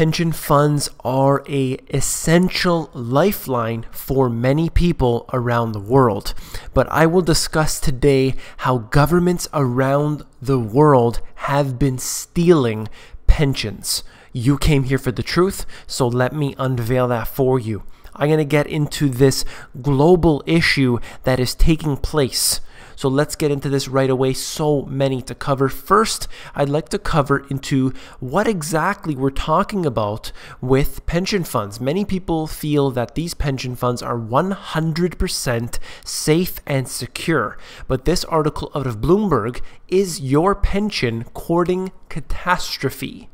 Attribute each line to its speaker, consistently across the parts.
Speaker 1: pension funds are an essential lifeline for many people around the world. But I will discuss today how governments around the world have been stealing pensions. You came here for the truth, so let me unveil that for you. I'm going to get into this global issue that is taking place. So let's get into this right away. So many to cover. First, I'd like to cover into what exactly we're talking about with pension funds. Many people feel that these pension funds are 100% safe and secure. But this article out of Bloomberg is your pension courting catastrophe.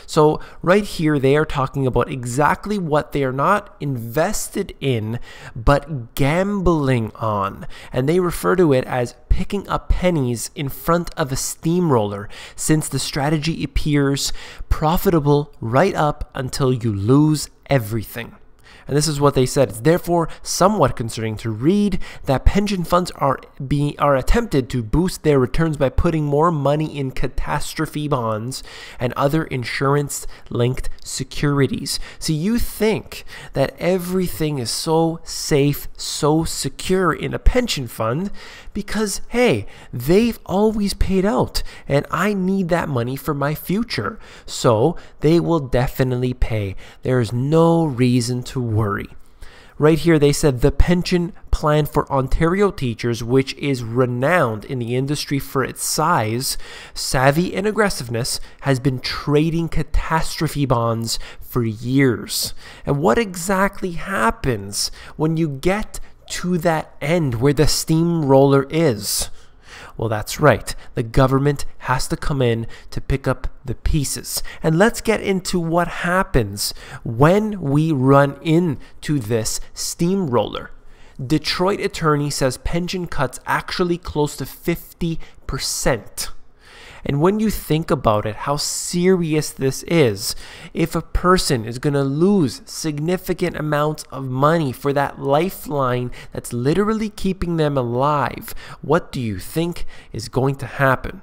Speaker 1: So right here, they are talking about exactly what they are not invested in, but gambling on. And they refer to it as picking up pennies in front of a steamroller, since the strategy appears profitable right up until you lose everything. And this is what they said. It's therefore somewhat concerning to read that pension funds are attempted to boost their returns by putting more money in catastrophe bonds and other insurance-linked securities. So you think that everything is so safe, so secure in a pension fund because, hey, they've always paid out and I need that money for my future. So they will definitely pay. There is no reason to worry. Right here, they said the pension plan for Ontario teachers, which is renowned in the industry for its size, savvy, and aggressiveness, has been trading catastrophe bonds for years. And what exactly happens when you get to that end where the steamroller is? Well, that's right. The government has to come in to pick up the pieces. And let's get into what happens when we run into this steamroller. Detroit attorney says pension cuts actually close to 50%. And when you think about it, how serious this is, if a person is going to lose significant amounts of money for that lifeline that's literally keeping them alive, what do you think is going to happen?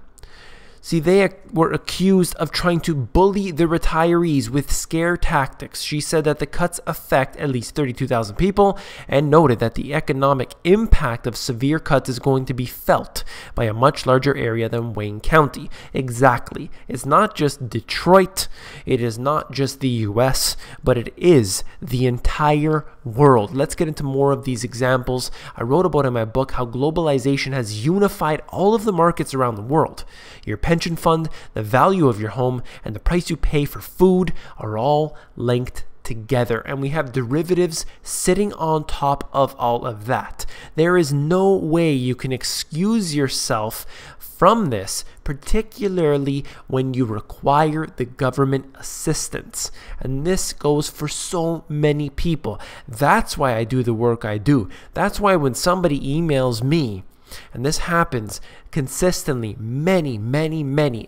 Speaker 1: See, they were accused of trying to bully the retirees with scare tactics. She said that the cuts affect at least 32,000 people and noted that the economic impact of severe cuts is going to be felt by a much larger area than Wayne County. Exactly. It's not just Detroit. It is not just the US, but it is the entire world. Let's get into more of these examples. I wrote about in my book how globalization has unified all of the markets around the world. Your pension fund, the value of your home, and the price you pay for food are all linked together, and we have derivatives sitting on top of all of that. There is no way you can excuse yourself from this, particularly when you require the government assistance. And this goes for so many people. That's why I do the work I do. That's why when somebody emails me, and this happens consistently, many,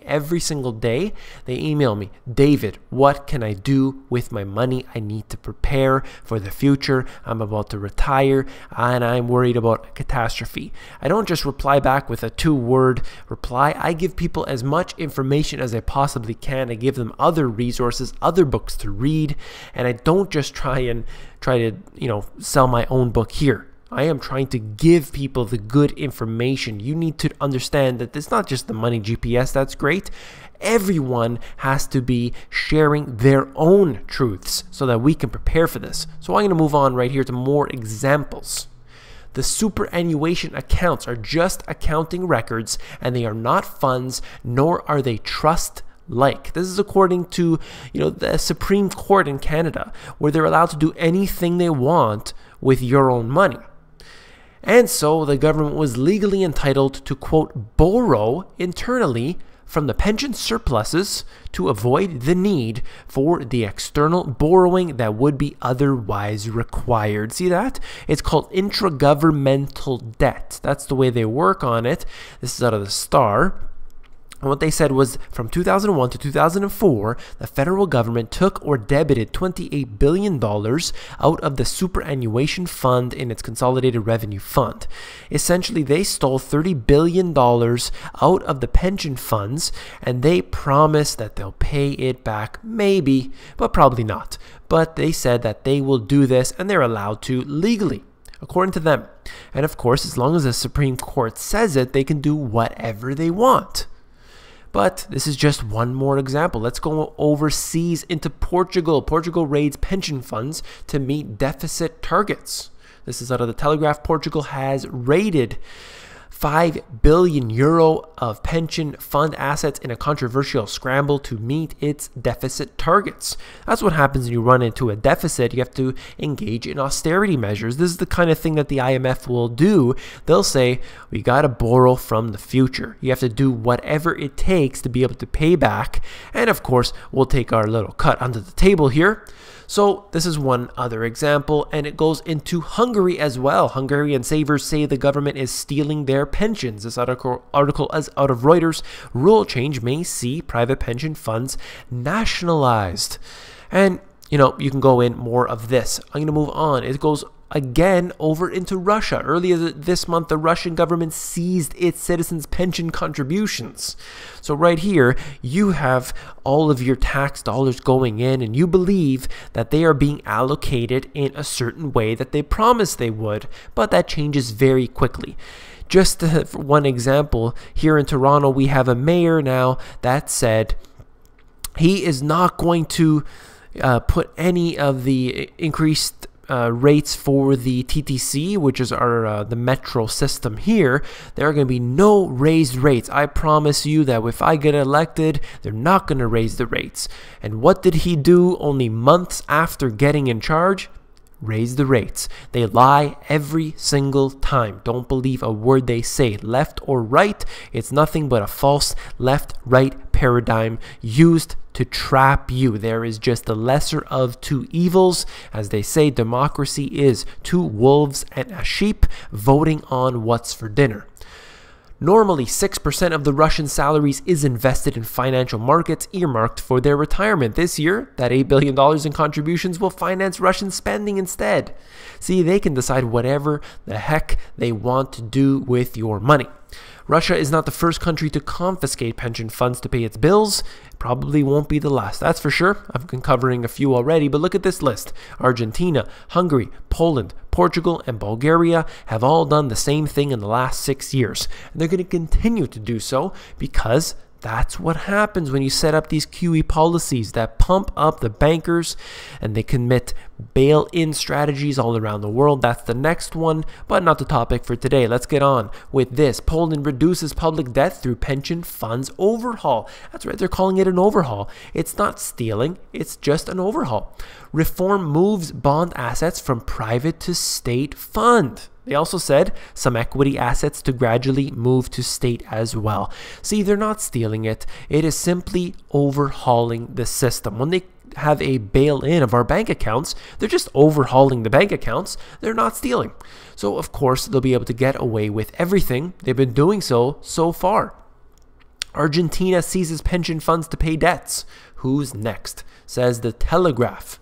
Speaker 1: every single day, they email me, David, what can I do with my money? I need to prepare for the future. I'm about to retire and I'm worried about catastrophe. I don't just reply back with a 2-word reply. I give people as much information as I possibly can. I give them other resources, other books to read, and I don't just try to, sell my own book here. I am trying to give people the good information. You need to understand that it's not just the money GPS that's great. Everyone has to be sharing their own truths so that we can prepare for this. So I'm going to move on right here to more examples. The superannuation accounts are just accounting records, and they are not funds, nor are they trust-like. This is according to the Supreme Court in Canada, where they're allowed to do anything they want with your own money. And so the government was legally entitled to, quote, borrow internally from the pension surpluses to avoid the need for the external borrowing that would be otherwise required. See that? It's called intragovernmental debt. That's the way they work on it. This is out of the Star. And what they said was from 2001 to 2004, the federal government took or debited $28 billion out of the superannuation fund in its consolidated revenue fund. Essentially, they stole $30 billion out of the pension funds, and they promised that they'll pay it back, maybe, but probably not. But they said that they will do this, and they're allowed to legally, according to them. And of course, as long as the Supreme Court says it, they can do whatever they want. But this is just one more example. Let's go overseas into Portugal. Portugal raids pension funds to meet deficit targets. This is out of the Telegraph. Portugal has raided €5 billion of pension fund assets in a controversial scramble to meet its deficit targets. That's what happens when you run into a deficit. You have to engage in austerity measures. This is the kind of thing that the IMF will do. They'll say, we got to borrow from the future. You have to do whatever it takes to be able to pay back. And of course, we'll take our little cut under the table here. So this is one other example, and it goes into Hungary as well. Hungarian savers say the government is stealing their pensions. This article is out of Reuters. Rule change may see private pension funds nationalized. And, you can go in more of this. I'm going to move on. It goes again over into Russia. Earlier this month, the Russian government seized its citizens' pension contributions. So right here, you have all of your tax dollars going in, and you believe that they are being allocated in a certain way that they promised they would, but that changes very quickly. Just for one example, here in Toronto, we have a mayor now that said he is not going to put any of the increased rates for the TTC, which is the metro system here. There are going to be no raised rates. I promise you that if I get elected, they're not going to raise the rates. And what did he do only months after getting in charge? Raise the rates. They lie every single time. Don't believe a word they say, left or right. It's nothing but a false left-right paradigm used to trap you. There is just the lesser of two evils. As they say, democracy is two wolves and a sheep voting on what's for dinner. Normally, 6% of the Russian salaries is invested in financial markets earmarked for their retirement. This year, that $8 billion in contributions will finance Russian spending instead. See, they can decide whatever the heck they want to do with your money. Russia is not the first country to confiscate pension funds to pay its bills. It probably won't be the last, that's for sure. I've been covering a few already, but look at this list. Argentina, Hungary, Poland, Portugal, and Bulgaria have all done the same thing in the last 6 years. And they're going to continue to do so because that's what happens when you set up these QE policies that pump up the bankers and they commit bail-in strategies all around the world. That's the next one, but not the topic for today. Let's get on with this. Poland reduces public debt through pension funds overhaul. That's right, they're calling it an overhaul. It's not stealing, it's just an overhaul. Reform moves bond assets from private to state fund. They also said some equity assets to gradually move to state as well. See, they're not stealing it. It is simply overhauling the system. When they have a bail-in of our bank accounts, they're just overhauling the bank accounts. They're not stealing. So, of course, they'll be able to get away with everything. They've been doing so far. Argentina seizes pension funds to pay debts. Who's next? Says the Telegraph.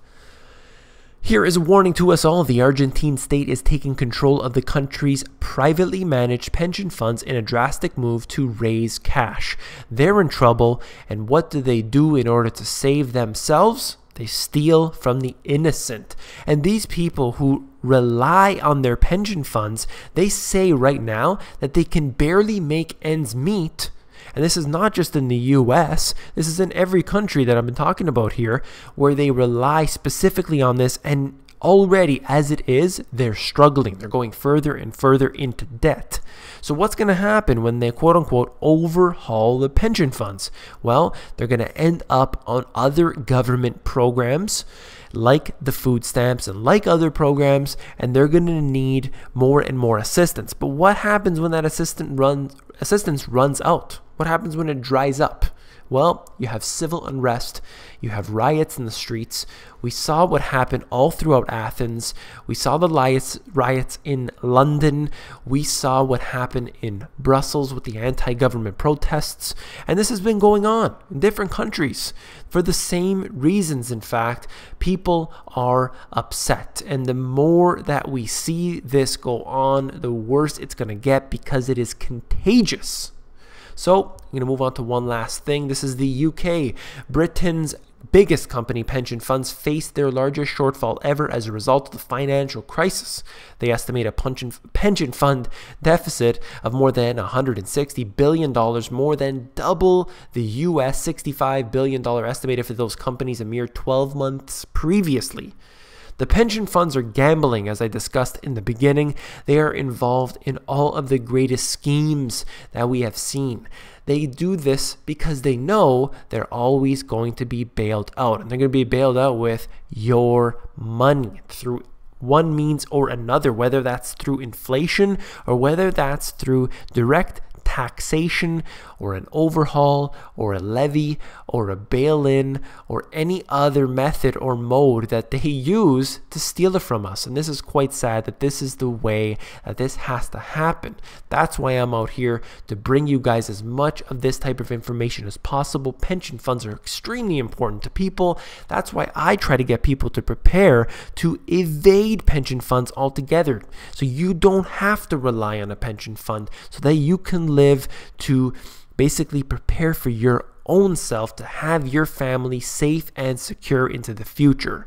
Speaker 1: Here is a warning to us all. The Argentine state is taking control of the country's privately managed pension funds in a drastic move to raise cash. They're in trouble, and what do they do in order to save themselves? They steal from the innocent. And these people who rely on their pension funds, they say right now that they can barely make ends meet. And this is not just in the US, this is in every country that I've been talking about here, where they rely specifically on this, and already as it is, they're struggling. They're going further and further into debt. So what's going to happen when they quote-unquote overhaul the pension funds? Well, they're going to end up on other government programs like the food stamps and like other programs, and they're going to need more and more assistance. But what happens when that assistance runs out? What happens when it dries up? Well, you have civil unrest, you have riots in the streets. We saw what happened all throughout Athens. We saw the riots in London. We saw what happened in Brussels with the anti-government protests. And this has been going on in different countries for the same reasons. In fact, people are upset. And the more that we see this go on, the worse it's going to get because it is contagious. So I'm going to move on to one last thing. This is the UK. Britain's biggest company, pension funds, faced their largest shortfall ever as a result of the financial crisis. They estimate a pension fund deficit of more than $160 billion, more than double the US $65 billion estimated for those companies a mere 12 months previously. The pension funds are gambling, as I discussed in the beginning. They are involved in all of the greatest schemes that we have seen. They do this because they know they're always going to be bailed out. And they're going to be bailed out with your money through one means or another, whether that's through inflation or whether that's through direct taxation or an overhaul or a levy or a bail-in or any other method or mode that they use to steal it from us. And this is quite sad that this is the way that this has to happen. That's why I'm out here to bring you guys as much of this type of information as possible. Pension funds are extremely important to people. That's why I try to get people to prepare to evade pension funds altogether, so you don't have to rely on a pension fund, so that you can live to basically prepare for your own self to have your family safe and secure into the future.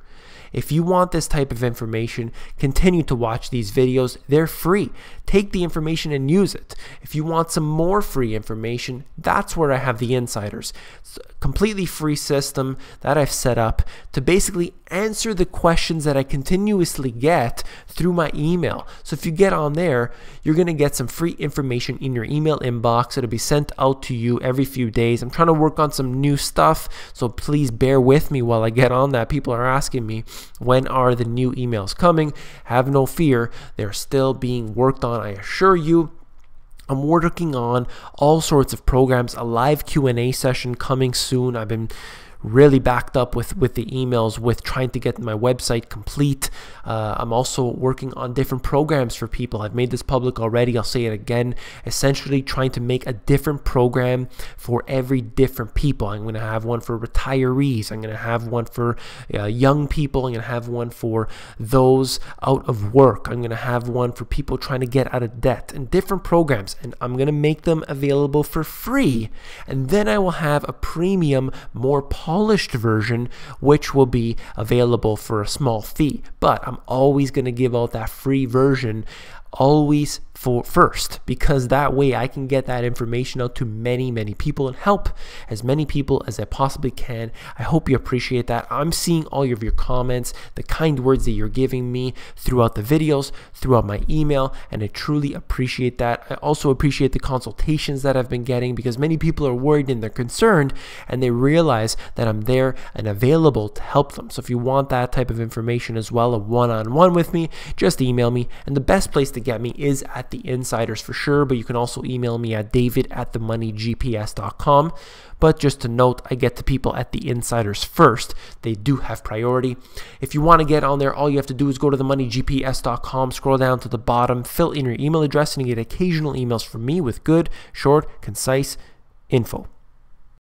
Speaker 1: If you want this type of information, continue to watch these videos. They're free. Take the information and use it. If you want some more free information, that's where I have the insiders. It's a completely free system that I've set up to basically answer the questions that I continuously get through my email. So if you get on there, you're going to get some free information in your email inbox. It'll be sent out to you every few days. I'm trying to work on some new stuff, so please bear with me while I get on that. People are asking me, when are the new emails coming? Have no fear. They're still being worked on, I assure you. I'm working on all sorts of programs, a live Q&A session coming soon. I've been really backed up with the emails, with trying to get my website complete. I'm also working on different programs for people. I've made this public already. I'll say it again. Essentially trying to make a different program for every different people. I'm going to have one for retirees. I'm going to have one for young people. I'm going to have one for those out of work. I'm going to have one for people trying to get out of debt, and different programs. And I'm going to make them available for free. And then I will have a premium, more polished version, which will be available for a small fee. But I'm always going to give out that free version always first, because that way I can get that information out to many people and help as many people as I possibly can. I hope you appreciate that. I'm seeing all of your comments, the kind words that you're giving me throughout the videos, throughout my email, and I truly appreciate that. I also appreciate the consultations that I've been getting, because many people are worried and they're concerned, and they realize that I'm there and available to help them. So if you want that type of information as well, a one-on-one with me, just email me. And the best place to get me is at the insiders for sure, but you can also email me at david@themoneygps.com. But just to note, I get to people at the insiders first. They do have priority. If you want to get on there, all you have to do is go to themoneygps.com, scroll down to the bottom, fill in your email address, and you get occasional emails from me with good, short, concise info.